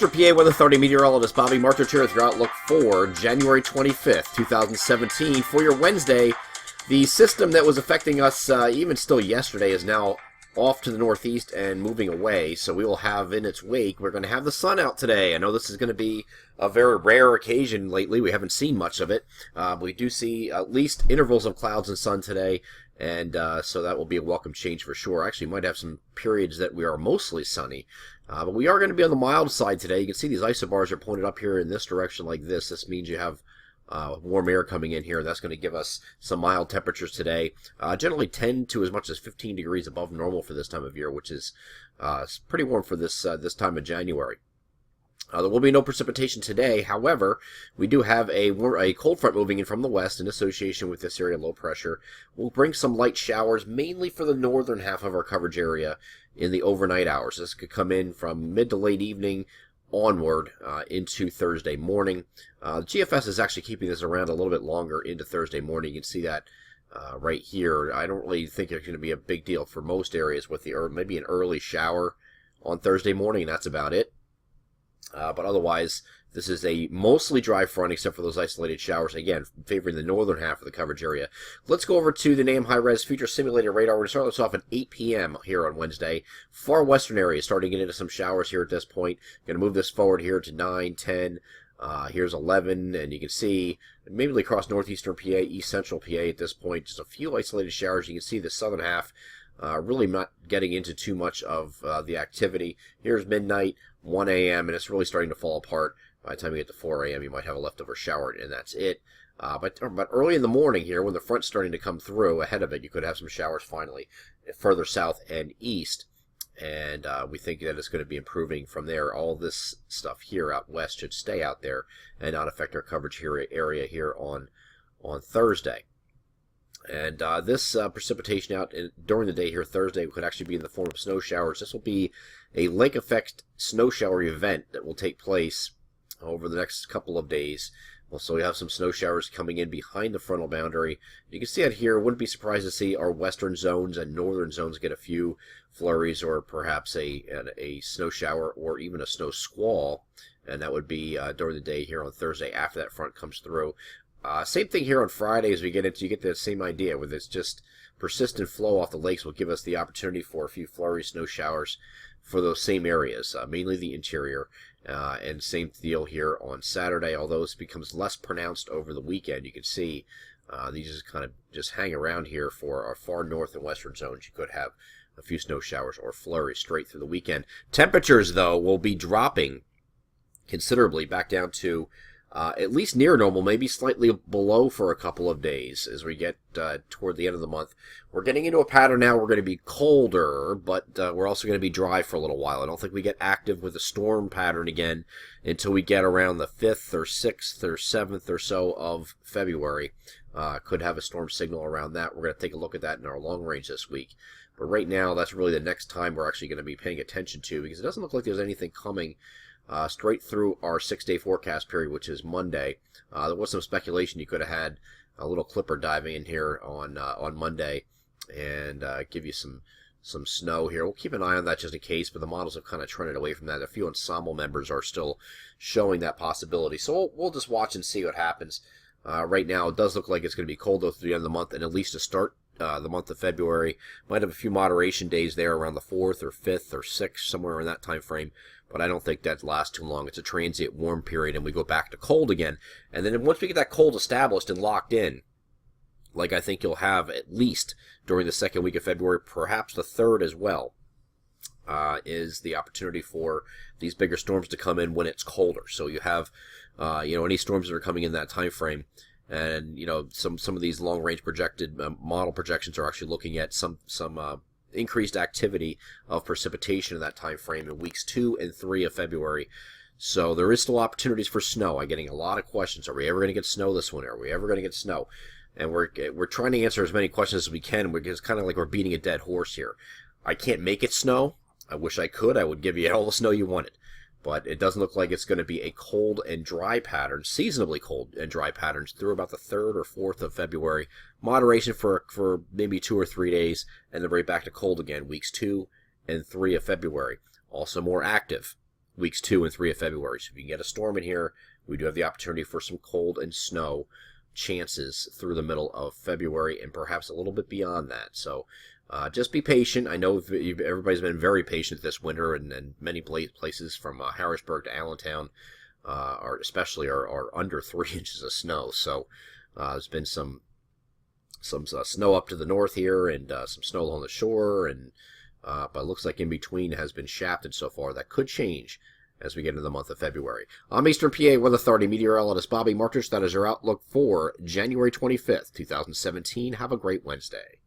Northeastern PA Weather Authority meteorologist Bobby Marchich here with your outlook for January 25th, 2017. For your Wednesday, the system that was affecting us even still yesterday is now off to the northeast and moving away. So we will have in its wake, we're going to have the sun out today. I know this is going to be a very rare occasion lately. We haven't seen much of it. We do see at least intervals of clouds and sun today. And so that will be a welcome change for sure. Actually, might have some periods that we are mostly sunny. But we are going to be on the mild side today. You can see these isobars are pointed up here in this direction like this. This means you have warm air coming in here. That's going to give us some mild temperatures today. Generally 10 to as much as 15 degrees above normal for this time of year, which is pretty warm for this time of January. There will be no precipitation today. However, we do have a cold front moving in from the west in association with this area low pressure. We'll bring some light showers, mainly for the northern half of our coverage area in the overnight hours. This could come in from mid to late evening onward into Thursday morning. The GFS is actually keeping this around a little bit longer into Thursday morning. You can see that right here. I don't really think it's going to be a big deal for most areas with maybe an early shower on Thursday morning. That's about it. But otherwise, this is a mostly dry front except for those isolated showers, again, favoring the northern half of the coverage area. Let's go over to the NAM high-res future simulated radar. We're going to start this off at 8 p.m. here on Wednesday. Far western areas starting to get into some showers here at this point. Going to move this forward here to 9, 10. Here's 11, and you can see maybe across northeastern PA, east central PA at this point. Just a few isolated showers. You can see the southern half really not getting into too much of the activity. Here's midnight, 1 a.m., and it's really starting to fall apart. By the time you get to 4 a.m., you might have a leftover shower, and that's it. But early in the morning here, when the front's starting to come through ahead of it, you could have some showers finally further south and east. And we think that it's going to be improving from there. All this stuff here out west should stay out there and not affect our coverage area here on Thursday. And this precipitation out during the day here Thursday could actually be in the form of snow showers. This will be a lake effect snow shower event that will take place over the next couple of days. So we have some snow showers coming in behind the frontal boundary. You can see it here. Wouldn't be surprised to see our western zones and northern zones get a few flurries or perhaps a snow shower or even a snow squall. And that would be during the day here on Thursday after that front comes through. Same thing here on Friday as we get into, you get the same idea with this just persistent flow off the lakes will give us the opportunity for a few flurry snow showers for those same areas, mainly the interior. And same deal here on Saturday, although this becomes less pronounced over the weekend. You can see these just kind of just hang around here for our far north and western zones. You could have a few snow showers or flurries straight through the weekend. Temperatures, though, will be dropping considerably back down to at least near normal, maybe slightly below for a couple of days as we get toward the end of the month. We're getting into a pattern now. We're going to be colder, but we're also going to be dry for a little while. I don't think we get active with a storm pattern again until we get around the 5th or 6th or 7th or so of February. Could have a storm signal around that. We're going to take a look at that in our long range this week. But right now, that's really the next time we're actually going to be paying attention to, because it doesn't look like there's anything coming straight through our 6-day forecast period, which is Monday. There was some speculation you could have had a little clipper diving in here on Monday and give you some snow here. We'll keep an eye on that just in case, but the models have kind of trended away from that. A few ensemble members are still showing that possibility. So we'll just watch and see what happens. Right now, it does look like it's going to be cold though through the end of the month, and at least to start the month of February. Might have a few moderation days there around the 4th or 5th or 6th, somewhere in that time frame. But I don't think that lasts too long. It's a transient warm period, and we go back to cold again. And then once we get that cold established and locked in, like I think you'll have at least during the second week of February, perhaps the 3rd as well, is the opportunity for these bigger storms to come in when it's colder. So you have, any storms that are coming in that time frame. And, some of these long-range projected model projections are actually looking at some increased activity of precipitation in that time frame in weeks 2 and 3 of February. So there is still opportunities for snow. I'm getting a lot of questions. Are we ever going to get snow this winter? Are we ever going to get snow? And we're trying to answer as many questions as we can. It's kind of like we're beating a dead horse here. I can't make it snow. I wish I could. I would give you all the snow you wanted. But it doesn't look like it's going to be a cold and dry pattern, seasonably cold and dry patterns through about the 3rd or 4th of February. Moderation for maybe 2 or 3 days, and then right back to cold again, weeks 2 and 3 of February. Also more active weeks 2 and 3 of February. So if you can get a storm in here, we do have the opportunity for some cold and snow chances through the middle of February and perhaps a little bit beyond that. So just be patient. I know everybody's been very patient this winter, and many places from Harrisburg to Allentown especially are under 3 inches of snow. So there's been some snow up to the north here, and some snow along the shore, and but it looks like in between has been shafted so far. That could change as we get into the month of February. I'm Eastern PA Weather Authority meteorologist Bobby Martich. That is your outlook for January 25th, 2017. Have a great Wednesday.